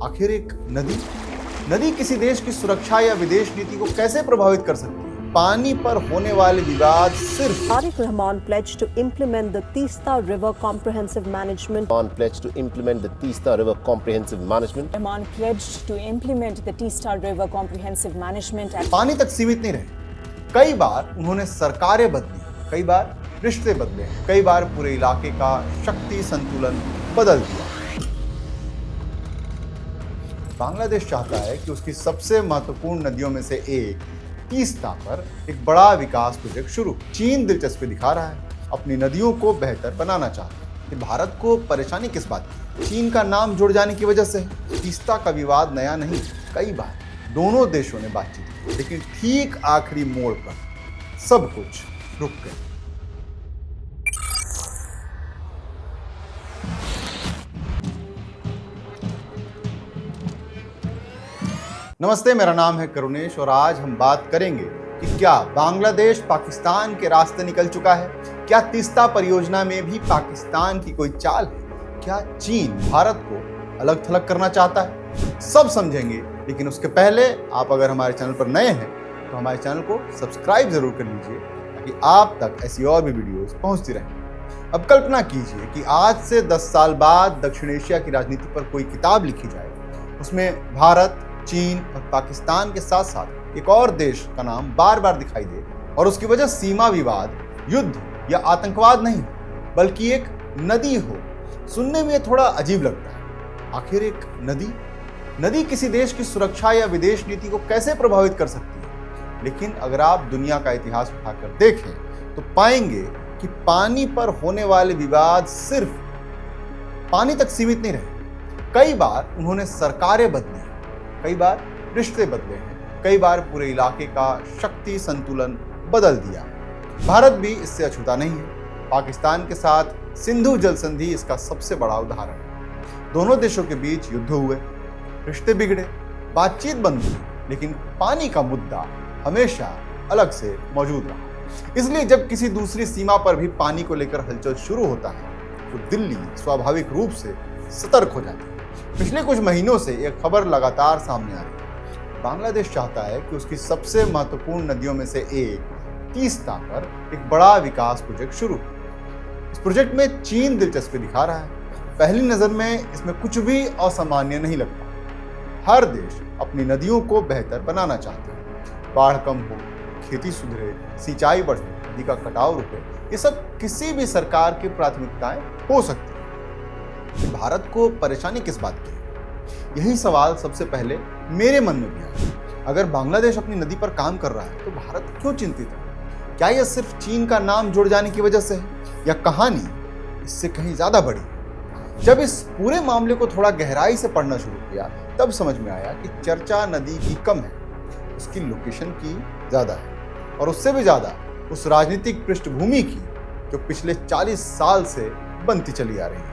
आखिर एक नदी नदी किसी देश की सुरक्षा या विदेश नीति को कैसे प्रभावित कर सकती है? पानी पर होने वाले विवाद सिर्फ Tariq Rahman pledged to implement the Teesta River Comprehensive Management. Rahman pledged to implement the Teesta River Comprehensive Management. Rahman pledged to implement the Teesta River Comprehensive Management. पानी तक सीमित नहीं रहे। कई बार उन्होंने सरकारें बदली, कई बार रिश्ते बदले, कई बार पूरे इलाके का शक्ति संतुलन बदल दिया। बांग्लादेश चाहता है कि उसकी सबसे महत्वपूर्ण नदियों में से एक तीस्ता पर एक बड़ा विकास प्रोजेक्ट शुरू। चीन दिलचस्पी दिखा रहा है, अपनी नदियों को बेहतर बनाना चाहता है। कि भारत को परेशानी किस बात की? चीन का नाम जुड़ जाने की वजह से। तीस्ता का विवाद नया नहीं, कई बार दोनों देशों ने बातचीत की, लेकिन ठीक आखिरी मोड़ पर सब कुछ रुक गया। नमस्ते, मेरा नाम है करुणेश और आज हम बात करेंगे कि क्या बांग्लादेश पाकिस्तान के रास्ते निकल चुका है? क्या तीस्ता परियोजना में भी पाकिस्तान की कोई चाल है? क्या चीन भारत को अलग थलग करना चाहता है? सब समझेंगे, लेकिन उसके पहले आप अगर हमारे चैनल पर नए हैं तो हमारे चैनल को सब्सक्राइब जरूर कर लीजिए ताकि आप तक ऐसी और भी वीडियोस पहुंचती रहें। अब कल्पना कीजिए कि आज से 10 साल बाद दक्षिण एशिया की राजनीति पर कोई किताब लिखी जाए, उसमें भारत, चीन और पाकिस्तान के साथ साथ एक और देश का नाम बार बार दिखाई दे और उसकी वजह सीमा विवाद, युद्ध या आतंकवाद नहीं बल्कि एक नदी हो। सुनने में ये थोड़ा अजीब लगता है। आखिर एक नदी किसी देश की सुरक्षा या विदेश नीति को कैसे प्रभावित कर सकती है? लेकिन अगर आप दुनिया का इतिहास उठाकर देखें तो पाएंगे कि पानी पर होने वाले विवाद सिर्फ पानी तक सीमित नहीं रहे। कई बार उन्होंने सरकारें बदली, कई बार रिश्ते बदले हैं, कई बार पूरे इलाके का शक्ति संतुलन बदल दिया। भारत भी इससे अछूता नहीं है। पाकिस्तान के साथ सिंधु जल संधि इसका सबसे बड़ा उदाहरण है। दोनों देशों के बीच युद्ध हुए, रिश्ते बिगड़े, बातचीत बंद हुई, लेकिन पानी का मुद्दा हमेशा अलग से मौजूद रहा। इसलिए जब किसी दूसरी सीमा पर भी पानी को लेकर हलचल शुरू होता है तो दिल्ली स्वाभाविक रूप से सतर्क हो जाती है। पिछले कुछ महीनों से एक खबर लगातार सामने आ रही है। बांग्लादेश चाहता है कि उसकी सबसे महत्वपूर्ण नदियों में से एक तीस्ता पर एक बड़ा विकास प्रोजेक्ट शुरू। इस प्रोजेक्ट में चीन दिलचस्पी दिखा रहा है। पहली नजर में इसमें कुछ भी असामान्य नहीं लगता। हर देश अपनी नदियों को बेहतर बनाना चाहता है। बाढ़ कम हो, खेती सुधरे, सिंचाई बढ़े, नदी का कटाव रुके, ये सब किसी भी सरकार की प्राथमिकताएं हो सकती है। भारत को परेशानी किस बात की? यही सवाल सबसे पहले मेरे मन में भी आया। अगर बांग्लादेश अपनी नदी पर काम कर रहा है तो भारत क्यों चिंतित है? क्या यह सिर्फ चीन का नाम जुड़ जाने की वजह से है या कहानी इससे कहीं ज्यादा बड़ी है? जब इस पूरे मामले को थोड़ा गहराई से पढ़ना शुरू किया तब समझ में आया कि चर्चा नदी की कम है, उसकी लोकेशन की ज्यादा है और उससे भी ज्यादा उस राजनीतिक पृष्ठभूमि की जो पिछले 40 साल से बनती चली आ रही है।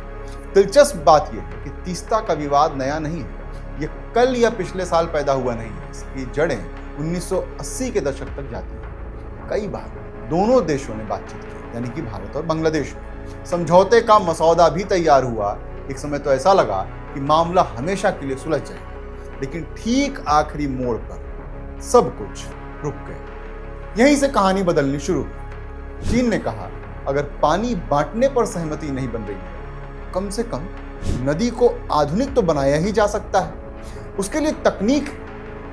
दिलचस्प बात यह है कि तीस्ता का विवाद नया नहीं है। ये कल या पिछले साल पैदा हुआ नहीं है। इसकी जड़ें 1980 के दशक तक जाती हैं। कई बार दोनों देशों ने बातचीत की, यानी कि भारत और बांग्लादेश में समझौते का मसौदा भी तैयार हुआ। एक समय तो ऐसा लगा कि मामला हमेशा के लिए सुलझ जाएगा, लेकिन ठीक आखिरी मोड़ पर सब कुछ रुक गया। यहीं से कहानी बदलनी शुरू हुई। चीन ने कहा, अगर पानी बांटने पर सहमति नहीं बन रही है, कम से कम नदी को आधुनिक तो बनाया ही जा सकता है। उसके लिए तकनीक,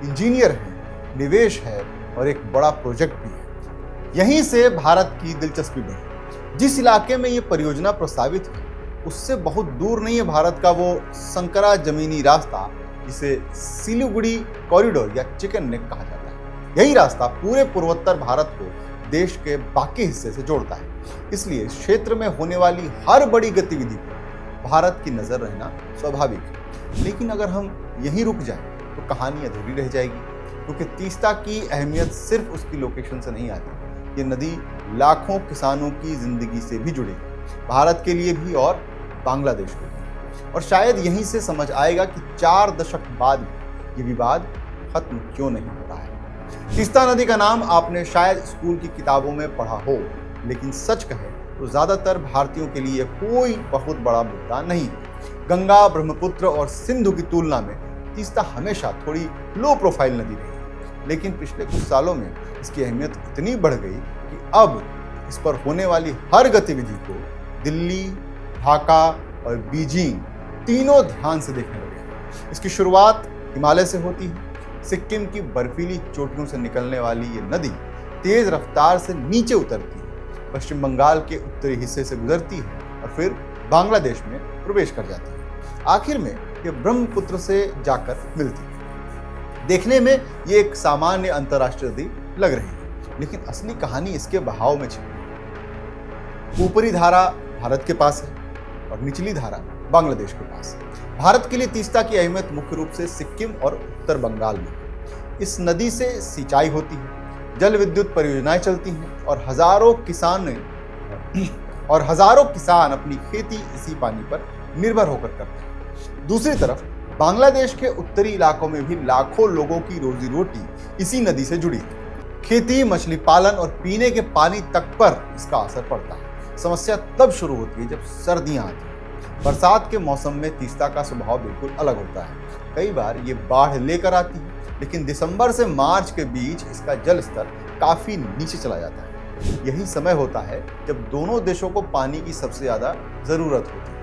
इंजीनियर है, निवेश है और एक बड़ा प्रोजेक्ट भी है। यहीं से भारत की दिलचस्पी बढ़ी। जिस इलाके में ये परियोजना प्रस्तावित है उससे बहुत दूर नहीं है भारत का वो संकरा जमीनी रास्ता जिसे सिलीगुड़ी कॉरिडोर या चिकन नेक कहा जाता है। यही रास्ता पूरे पूर्वोत्तर भारत को देश के बाकी हिस्से से जोड़ता है। इसलिए इस क्षेत्र में होने वाली हर बड़ी गतिविधि पर भारत की नजर रहना स्वाभाविक है। लेकिन अगर हम यहीं रुक जाएं तो कहानी अधूरी रह जाएगी, क्योंकि तीस्ता की अहमियत सिर्फ उसकी लोकेशन से नहीं आती। ये नदी लाखों किसानों की जिंदगी से भी जुड़ी है, भारत के लिए भी और बांग्लादेश के लिए। और शायद यहीं से समझ आएगा कि 4 दशक बाद भी ये विवाद खत्म क्यों नहीं हो रहा है। तीस्ता नदी का नाम आपने शायद स्कूल की किताबों में पढ़ा हो, लेकिन सच कहे तो ज्यादातर भारतीयों के लिए कोई बहुत बड़ा मुद्दा नहीं है। गंगा, ब्रह्मपुत्र और सिंधु की तुलना में तीस्ता हमेशा थोड़ी लो प्रोफाइल नदी रही, लेकिन पिछले कुछ सालों में इसकी अहमियत इतनी बढ़ गई कि अब इस पर होने वाली हर गतिविधि को दिल्ली, ढाका और बीजिंग तीनों ध्यान से देखने लगे हैं। इसकी शुरुआत हिमालय से होती है। सिक्किम की बर्फीली चोटियों से निकलने वाली ये नदी तेज रफ्तार से नीचे उतरती है, पश्चिम बंगाल के उत्तरी हिस्से से गुजरती है और फिर बांग्लादेश में प्रवेश कर जाती है। आखिर में ये ब्रह्मपुत्र से जाकर मिलती है। देखने में ये एक सामान्य अंतर्राष्ट्रीय नदी लग रही है, लेकिन असली कहानी इसके बहाव में छिपी है। ऊपरी धारा भारत के पास है और निचली धारा बांग्लादेश के पास है। भारत के लिए तीस्ता की अहमियत मुख्य रूप से सिक्किम और उत्तर बंगाल में है। इस नदी से सिंचाई होती है, जल विद्युत परियोजनाएं चलती हैं और हजारों किसान अपनी खेती इसी पानी पर निर्भर होकर करते हैं। दूसरी तरफ बांग्लादेश के उत्तरी इलाकों में भी लाखों लोगों की रोजी रोटी इसी नदी से जुड़ी है। खेती, मछली पालन और पीने के पानी तक पर इसका असर पड़ता है। समस्या तब शुरू होती है जब सर्दियां आती हैं। बरसात के मौसम में तीस्ता का स्वभाव बिल्कुल अलग होता है। कई बार ये बाढ़ लेकर आती है, लेकिन दिसंबर से मार्च के बीच इसका जल स्तर काफी नीचे चला जाता है। यही समय होता है जब दोनों देशों को पानी की सबसे ज्यादा जरूरत होती है।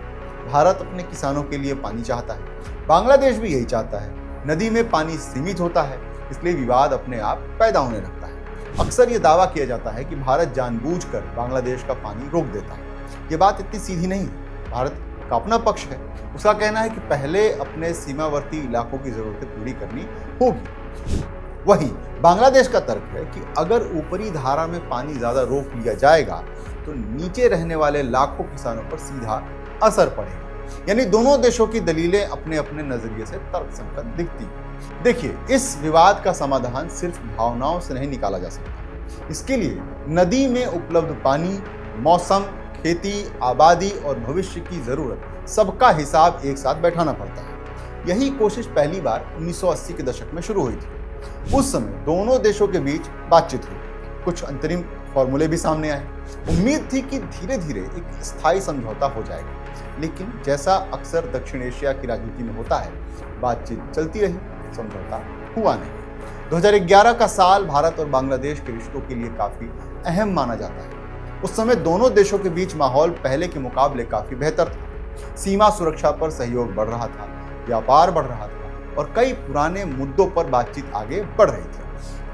भारत अपने किसानों के लिए पानी चाहता है, बांग्लादेश भी यही चाहता है। नदी में पानी सीमित होता है, इसलिए विवाद अपने आप पैदा होने लगता है। अक्सर ये दावा किया जाता है कि भारत जानबूझकर बांग्लादेश का पानी रोक देता है। ये बात इतनी सीधी नहीं है। भारत का अपना पक्ष है। उसका कहना है कि पहले अपने सीमावर्ती इलाकों की जरूरतें पूरी करनी होगी। वहीं बांग्लादेश का तर्क है कि अगर ऊपरी धारा में पानी ज्यादा रोक लिया जाएगा तो नीचे रहने वाले लाखों किसानों पर सीधा असर पड़ेगा। यानी दोनों देशों की दलीलें अपने अपने नजरिए से तर्कसंगत दिखती हैं। देखिए, इस विवाद का समाधान सिर्फ भावनाओं से नहीं निकाला जा सकता। इसके लिए नदी में उपलब्ध पानी, मौसम, खेती, आबादी और भविष्य की जरूरत सबका हिसाब एक साथ बैठाना पड़ता है। यही कोशिश पहली बार 1980 के दशक में शुरू हुई थी। उस समय दोनों देशों के बीच बातचीत हुई, कुछ अंतरिम फॉर्मूले भी सामने आए। उम्मीद थी कि धीरे धीरे एक स्थायी समझौता हो जाएगा, लेकिन जैसा अक्सर दक्षिण एशिया की राजनीति में होता है, बातचीत चलती रही, समझौता हुआ नहीं। 2011 का साल भारत और बांग्लादेश के रिश्तों के लिए काफी अहम माना जाता है। उस समय दोनों देशों के बीच माहौल पहले के मुकाबले काफी बेहतर था। सीमा सुरक्षा पर सहयोग बढ़ रहा था, व्यापार बढ़ रहा था और कई पुराने मुद्दों पर बातचीत आगे बढ़ रही थी।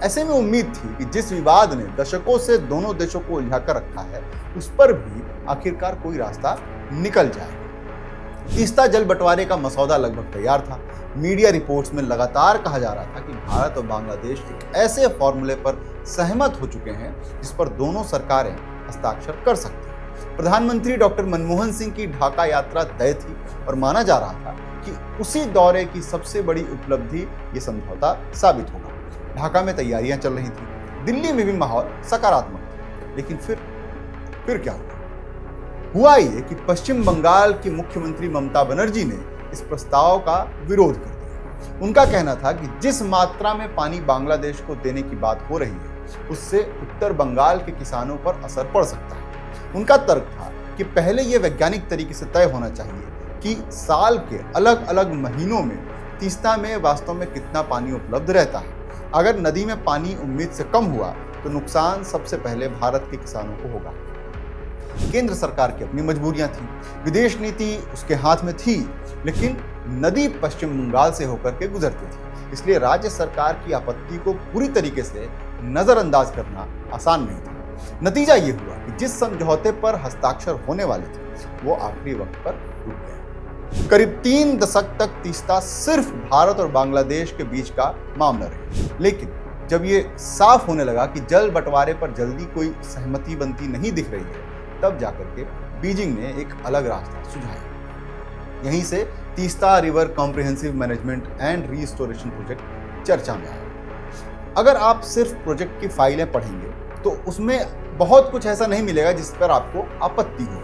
ऐसे में उम्मीद थी कि जिस विवाद ने दशकों से दोनों देशों को उलझा कर रखा है, उस पर भी आखिरकार कोई रास्ता निकल जाए। तीस्ता जल बंटवारे का मसौदा लगभग तैयार था। मीडिया रिपोर्ट्स में लगातार कहा जा रहा था कि भारत और बांग्लादेश एक ऐसे फॉर्मूले पर सहमत हो चुके हैं जिस पर दोनों सरकारें हस्ताक्षर कर सकती हैं। प्रधानमंत्री डॉक्टर मनमोहन सिंह की ढाका यात्रा तय थी और माना जा रहा था कि उसी दौरे की सबसे बड़ी उपलब्धि ये समझौता साबित होगा। ढाका में तैयारियां चल रही थी, दिल्ली में भी माहौल सकारात्मक था, लेकिन फिर क्या हुआ ये कि पश्चिम बंगाल की मुख्यमंत्री ममता बनर्जी ने इस प्रस्ताव का विरोध कर दिया। उनका कहना था कि जिस मात्रा में पानी बांग्लादेश को देने की बात हो रही है, उससे उत्तर बंगाल के किसानों पर असर पड़ सकता है। उनका तर्क था कि पहले यह वैज्ञानिक तरीके से तय होना चाहिए कि साल के अलग अलग महीनों में तीस्ता में वास्तव में कितना पानी उपलब्ध रहता है। अगर नदी में पानी उम्मीद से कम हुआ तो नुकसान सबसे पहले भारत के किसानों को होगा। केंद्र सरकार की अपनी मजबूरियां थी, विदेश नीति उसके हाथ में थी, लेकिन नदी पश्चिम बंगाल से होकर के गुजरती थी, इसलिए राज्य सरकार की आपत्ति को पूरी तरीके से नजरअंदाज करना आसान नहीं था। नतीजा ये हुआ कि जिस समझौते पर हस्ताक्षर होने वाले थे वो आखिरी वक्त पर रुक गया। करीब 3 दशक तक तीस्ता सिर्फ भारत और बांग्लादेश के बीच का मामला रही, लेकिन जब ये साफ होने लगा कि जल बंटवारे पर जल्दी कोई सहमति बनती नहीं दिख रही है, तब जाकर के बीजिंग ने एक अलग रास्ता सुझाया। यहीं से Teesta river comprehensive management and restoration project चर्चा में आया। अगर आप सिर्फ प्रोजेक्ट की फाइलें पढ़ेंगे तो उसमें बहुत कुछ ऐसा नहीं मिलेगा जिस पर आपको आपत्ति हो।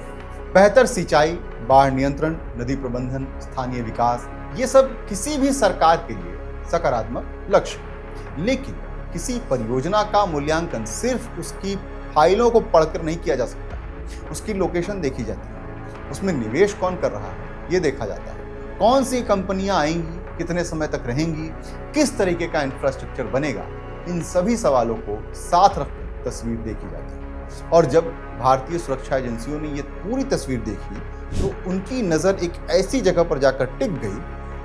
बेहतर सिंचाई, बाढ़ नियंत्रण, नदी प्रबंधन, स्थानीय विकास, ये सब किसी भी सरकार के लिए सकारात्मक लक्ष्य है। लेकिन किसी परियोजना का मूल्यांकन सिर्फ उसकी फाइलों को पढ़कर नहीं किया जा सकता। उसकी लोकेशन देखी जाती है, उसमें निवेश कौन कर रहा है, ये देखा जाता है। कौन सी कंपनियां आएंगी, कितने समय तक रहेंगी, किस तरीके का इंफ्रास्ट्रक्चर बनेगा, इन सभी सवालों को साथ रखकर तस्वीर देखी जाती है। और जब भारतीय सुरक्षा एजेंसियों ने ये पूरी तस्वीर देखी तो उनकी नज़र एक ऐसी जगह पर जाकर टिक गई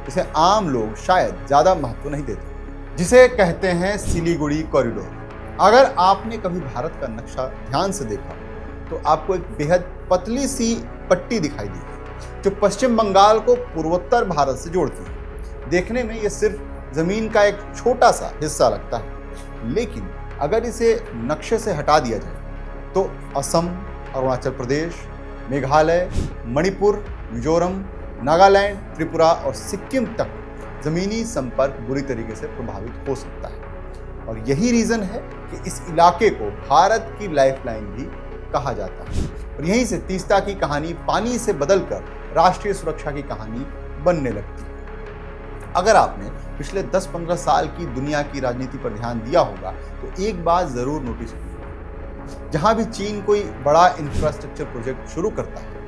जिसे आम लोग शायद ज़्यादा महत्व नहीं देते, जिसे कहते हैं सिलीगुड़ी कॉरिडोर। अगर आपने कभी भारत का नक्शा ध्यान से देखा तो आपको एक बेहद पतली सी पट्टी दिखाई देगी जो पश्चिम बंगाल को पूर्वोत्तर भारत से जोड़ती है। देखने में यह सिर्फ जमीन का एक छोटा सा हिस्सा लगता है, लेकिन अगर इसे नक्शे से हटा दिया जाए तो असम, अरुणाचल प्रदेश, मेघालय, मणिपुर, मिजोरम, नागालैंड, त्रिपुरा और सिक्किम तक जमीनी संपर्क बुरी तरीके से प्रभावित हो सकता है। और यही रीजन है कि इस इलाके को भारत की लाइफलाइन भी कहा जाता है। और यहीं से तीस्ता की कहानी पानी से बदलकर राष्ट्रीय सुरक्षा की कहानी बनने लगती है। अगर आपने पिछले 10-15 साल की दुनिया की राजनीति पर ध्यान दिया होगा तो एक बात जरूर नोटिस की, जहां भी चीन कोई बड़ा इंफ्रास्ट्रक्चर प्रोजेक्ट शुरू करता है,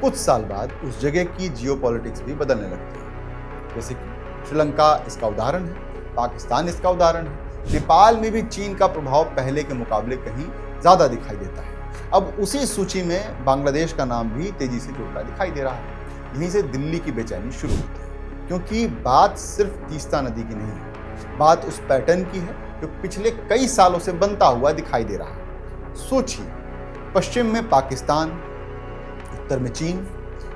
कुछ साल बाद उस जगह की जियोपॉलिटिक्स भी बदलने लगती है। जैसे कि श्रीलंका इसका उदाहरण है, पाकिस्तान इसका उदाहरण है, नेपाल में भी चीन का प्रभाव पहले के मुकाबले कहीं ज्यादा दिखाई देता है। अब उसी सूची में बांग्लादेश का नाम भी तेजी से जुड़ता दिखाई दे रहा है। यहीं से दिल्ली की बेचैनी शुरू होती है, क्योंकि बात सिर्फ तीस्ता नदी की नहीं है, बात उस पैटर्न की है जो पिछले कई सालों से बनता हुआ दिखाई दे रहा है। सोचिए, पश्चिम में पाकिस्तान, उत्तर में चीन,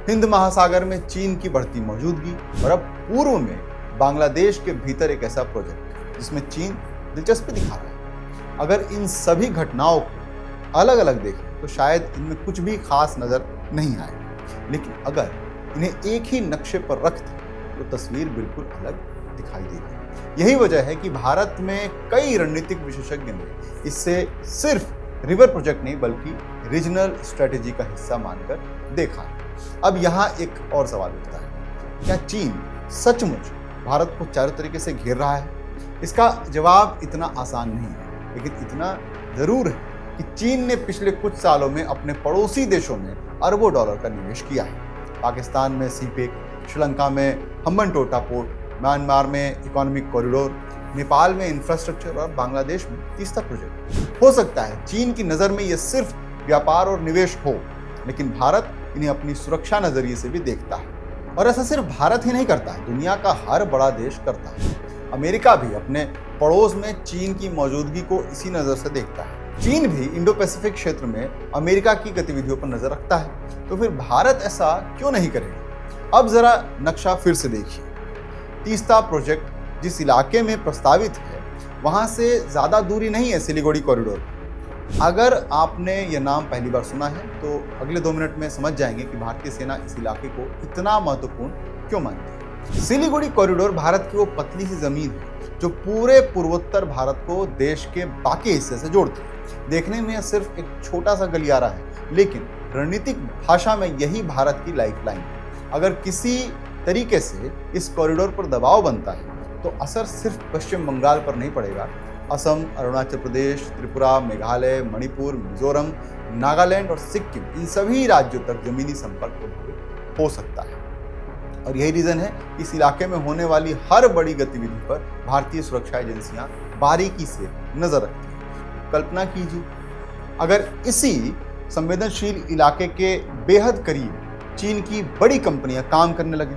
हिंद महासागर में चीन की बढ़ती मौजूदगी और अब पूर्व में बांग्लादेश के भीतर एक ऐसा प्रोजेक्ट जिसमें चीन दिलचस्पी दिखा रहा है। अगर इन सभी घटनाओं को अलग अलग देखें तो शायद इनमें कुछ भी खास नजर नहीं आए, लेकिन अगर इन्हें एक ही नक्शे पर रख दें तो तस्वीर बिल्कुल अलग दिखाई देगी। यही वजह है कि भारत में कई रणनीतिक विशेषज्ञ ने इसे सिर्फ रिवर प्रोजेक्ट नहीं बल्कि रीजनल स्ट्रेटेजी का हिस्सा मानकर देखा है। अब यहाँ एक और सवाल उठता है, क्या चीन सचमुच भारत को चारों तरीके से घेर रहा है? इसका जवाब इतना आसान नहीं है, लेकिन इतना जरूर है कि चीन ने पिछले कुछ सालों में अपने पड़ोसी देशों में अरबों डॉलर का निवेश किया है। पाकिस्तान में सीपेक, श्रीलंका में हम्बनटोटा पोर्ट, म्यांमार में इकोनॉमिक कॉरिडोर, नेपाल में इंफ्रास्ट्रक्चर और बांग्लादेश में तीस्ता प्रोजेक्ट। हो सकता है चीन की नज़र में यह सिर्फ व्यापार और निवेश हो, लेकिन भारत इन्हें अपनी सुरक्षा नजरिए से भी देखता है। और ऐसा सिर्फ भारत ही नहीं करता है, दुनिया का हर बड़ा देश करता है। अमेरिका भी अपने पड़ोस में चीन की मौजूदगी को इसी नज़र से देखता है। चीन भी इंडो पैसिफिक क्षेत्र में अमेरिका की गतिविधियों पर नजर रखता है, तो फिर भारत ऐसा क्यों नहीं करेगा? अब जरा नक्शा फिर से देखिए। तीस्ता प्रोजेक्ट जिस इलाके में प्रस्तावित है वहां से ज्यादा दूरी नहीं है सिलीगुड़ी कॉरिडोर। अगर आपने यह नाम पहली बार सुना है तो अगले 2 मिनट में समझ जाएंगे कि भारतीय सेना इस इलाके को इतना महत्वपूर्ण क्यों मानती है। सिलीगुड़ी कॉरिडोर भारत की वो पतली सी जमीन है जो पूरे पूर्वोत्तर भारत को देश के बाकी हिस्से से जोड़ती है। देखने में सिर्फ एक छोटा सा गलियारा है, लेकिन रणनीतिक भाषा में यही भारत की लाइफलाइन है। अगर किसी तरीके से इस कॉरिडोर पर दबाव बनता है तो असर सिर्फ पश्चिम बंगाल पर नहीं पड़ेगा। असम, अरुणाचल प्रदेश, त्रिपुरा, मेघालय, मणिपुर, मिजोरम, नागालैंड और सिक्किम, इन सभी राज्यों तक जमीनी संपर्क प्रभावित हो सकता है। और यही रीजन है कि इस इलाके में होने वाली हर बड़ी गतिविधि पर भारतीय सुरक्षा एजेंसियां बारीकी से नजर रखती हैं। कल्पना कीजिए, अगर इसी संवेदनशील इलाके के बेहद करीब चीन की बड़ी कंपनियां काम करने लगें,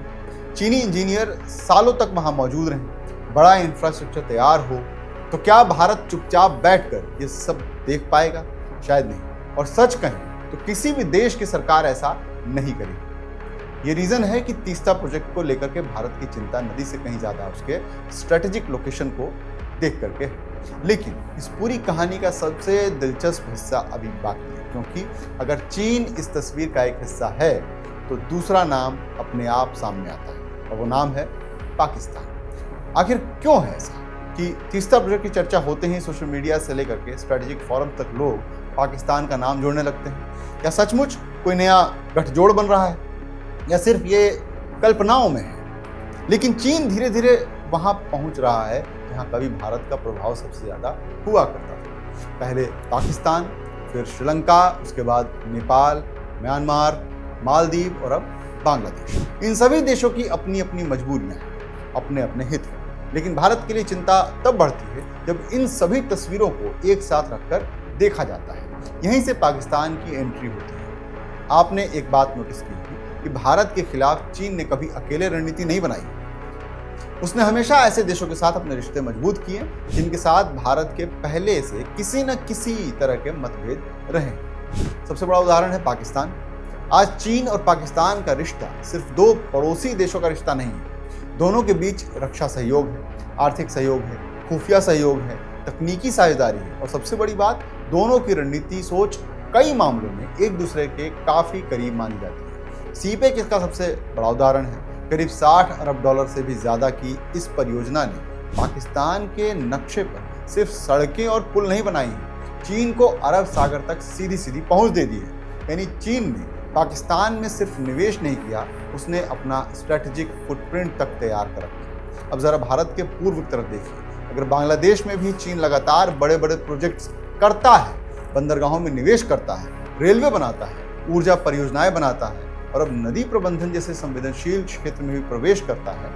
चीनी इंजीनियर सालों तक वहां मौजूद रहें, बड़ा इंफ्रास्ट्रक्चर तैयार हो, तो क्या भारत चुपचाप बैठकर ये सब देख पाएगा? शायद नहीं। और सच कहें तो किसी भी देश की सरकार ऐसा नहीं करेगी। ये रीजन है कि तीस्ता प्रोजेक्ट को लेकर के भारत की चिंता नदी से कहीं ज्यादा उसके स्ट्रेटेजिक लोकेशन को देख करके है। लेकिन इस पूरी कहानी का सबसे दिलचस्प हिस्सा अभी बाकी है, क्योंकि अगर चीन इस तस्वीर का एक हिस्सा है तो दूसरा नाम अपने आप सामने आता है, और वो नाम है पाकिस्तान। आखिर क्यों है ऐसा कि तीस्ता प्रोजेक्ट की चर्चा होते ही सोशल मीडिया से लेकर के स्ट्रेटेजिक फोरम तक लोग पाकिस्तान का नाम जोड़ने लगते हैं? क्या सचमुच कोई नया गठजोड़ बन रहा है, या सिर्फ ये कल्पनाओं में है? लेकिन चीन धीरे धीरे वहां पहुंच रहा है जहां कभी भारत का प्रभाव सबसे ज्यादा हुआ करता था। पहले पाकिस्तान, फिर श्रीलंका, उसके बाद नेपाल, म्यांमार, मालदीव और अब बांग्लादेश। इन सभी देशों की अपनी अपनी मजबूरियां हैं, अपने अपने हित हैं, लेकिन भारत के लिए चिंता तब बढ़ती है जब इन सभी तस्वीरों को एक साथ रखकर देखा जाता है। यहीं से पाकिस्तान की एंट्री होती है। आपने एक बात नोटिस की कि भारत के खिलाफ चीन ने कभी अकेले रणनीति नहीं बनाई। उसने हमेशा ऐसे देशों के साथ अपने रिश्ते मजबूत किए जिनके साथ भारत के पहले से किसी न किसी तरह के मतभेद रहे। सबसे बड़ा उदाहरण है पाकिस्तान। आज चीन और पाकिस्तान का रिश्ता सिर्फ दो पड़ोसी देशों का रिश्ता नहीं है। दोनों के बीच रक्षा सहयोग है, आर्थिक सहयोग है, खुफिया सहयोग है, तकनीकी साझेदारी है और सबसे बड़ी बात, दोनों की रणनीति सोच कई मामलों में एक दूसरे के काफी करीब मानी जाती है। सीपेक इसका सबसे बड़ा उदाहरण है। करीब $60 अरब से भी ज्यादा की इस परियोजना ने पाकिस्तान के नक्शे पर सिर्फ सड़कें और पुल नहीं बनाई हैं, चीन को अरब सागर तक सीधी सीधी पहुंच दे दी है। यानी चीन ने पाकिस्तान में सिर्फ निवेश नहीं किया, उसने अपना स्ट्रेटेजिक फुटप्रिंट तक तैयार कर रखा। अब जरा भारत के पूर्व की तरफ देखिए। अगर बांग्लादेश में भी चीन लगातार बड़े बड़े प्रोजेक्ट्स करता है, बंदरगाहों में निवेश करता है, रेलवे बनाता है, ऊर्जा परियोजनाएं बनाता है और अब नदी प्रबंधन जैसे संवेदनशील क्षेत्र में भी प्रवेश करता है,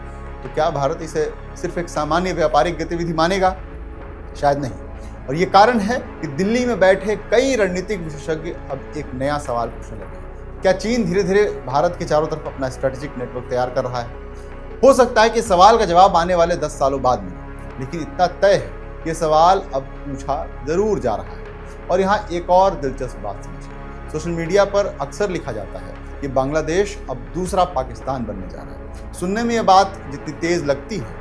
तो क्या भारत इसे सिर्फ एक सामान्य व्यापारिक गतिविधि मानेगा? शायद नहीं। और ये कारण है कि दिल्ली में बैठे कई रणनीतिक विशेषज्ञ अब एक नया सवाल पूछने लगे। क्या चीन धीरे धीरे भारत के चारों तरफ अपना स्ट्रेटेजिक नेटवर्क तैयार कर रहा है? हो सकता है कि सवाल का जवाब आने वाले 10 सालों बाद मिले, लेकिन इतना तय है कि सवाल अब पूछा जरूर जा रहा है। और यहाँ एक और दिलचस्प बात समझिए। सोशल मीडिया पर अक्सर लिखा जाता है कि बांग्लादेश अब दूसरा पाकिस्तान बनने जा रहा है। सुनने में यह बात जितनी तेज लगती है,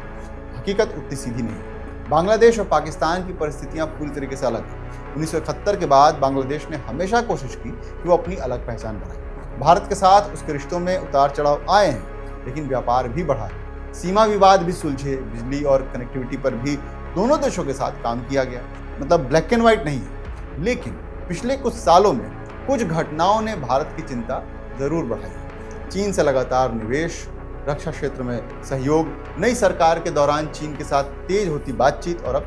हकीकत उतनी सीधी नहीं है। बांग्लादेश और पाकिस्तान की परिस्थितियां पूरी तरीके से अलग हैं। 1971 के बाद बांग्लादेश ने हमेशा कोशिश की कि वो अपनी अलग पहचान बनाए। भारत के साथ उसके रिश्तों में उतार चढ़ाव आए हैं, लेकिन व्यापार भी बढ़ा है, सीमा विवाद भी सुलझे, बिजली और कनेक्टिविटी पर भी दोनों देशों के साथ काम किया गया। मतलब ब्लैक एंड व्हाइट नहीं है। लेकिन पिछले कुछ सालों में कुछ घटनाओं ने भारत की चिंता जरूर बढ़ाई। चीन से लगातार निवेश, रक्षा क्षेत्र में सहयोग, नई सरकार के दौरान चीन के साथ तेज होती बातचीत और अब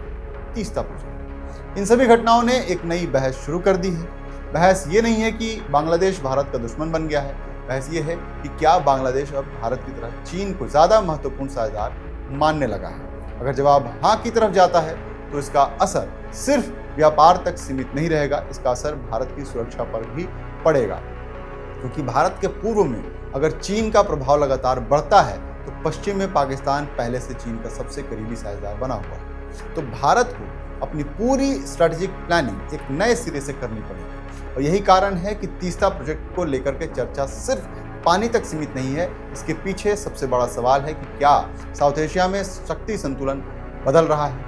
तीस्ता प्रोजेक्ट, इन सभी घटनाओं ने एक नई बहस शुरू कर दी है। बहस ये नहीं है कि बांग्लादेश भारत का दुश्मन बन गया है, बहस ये है कि क्या बांग्लादेश अब भारत की तरह चीन को ज़्यादा महत्वपूर्ण साझेदार मानने लगा है। अगर जवाब हाँ की तरफ जाता है तो इसका असर सिर्फ व्यापार तक सीमित नहीं रहेगा, इसका असर भारत की सुरक्षा पर भी पड़ेगा। क्योंकि भारत के पूर्व में अगर चीन का प्रभाव लगातार बढ़ता है तो पश्चिम में पाकिस्तान पहले से चीन का सबसे करीबी साझेदार बना हुआ है। तो भारत को अपनी पूरी स्ट्रेटेजिक प्लानिंग एक नए सिरे से करनी पड़ेगी। और यही कारण है कि तीस्ता प्रोजेक्ट को लेकर के चर्चा सिर्फ पानी तक सीमित नहीं है। इसके पीछे सबसे बड़ा सवाल है कि क्या साउथ एशिया में शक्ति संतुलन बदल रहा है,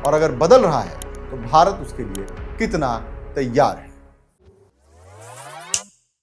और अगर बदल रहा है तो भारत उसके लिए कितना तैयार है।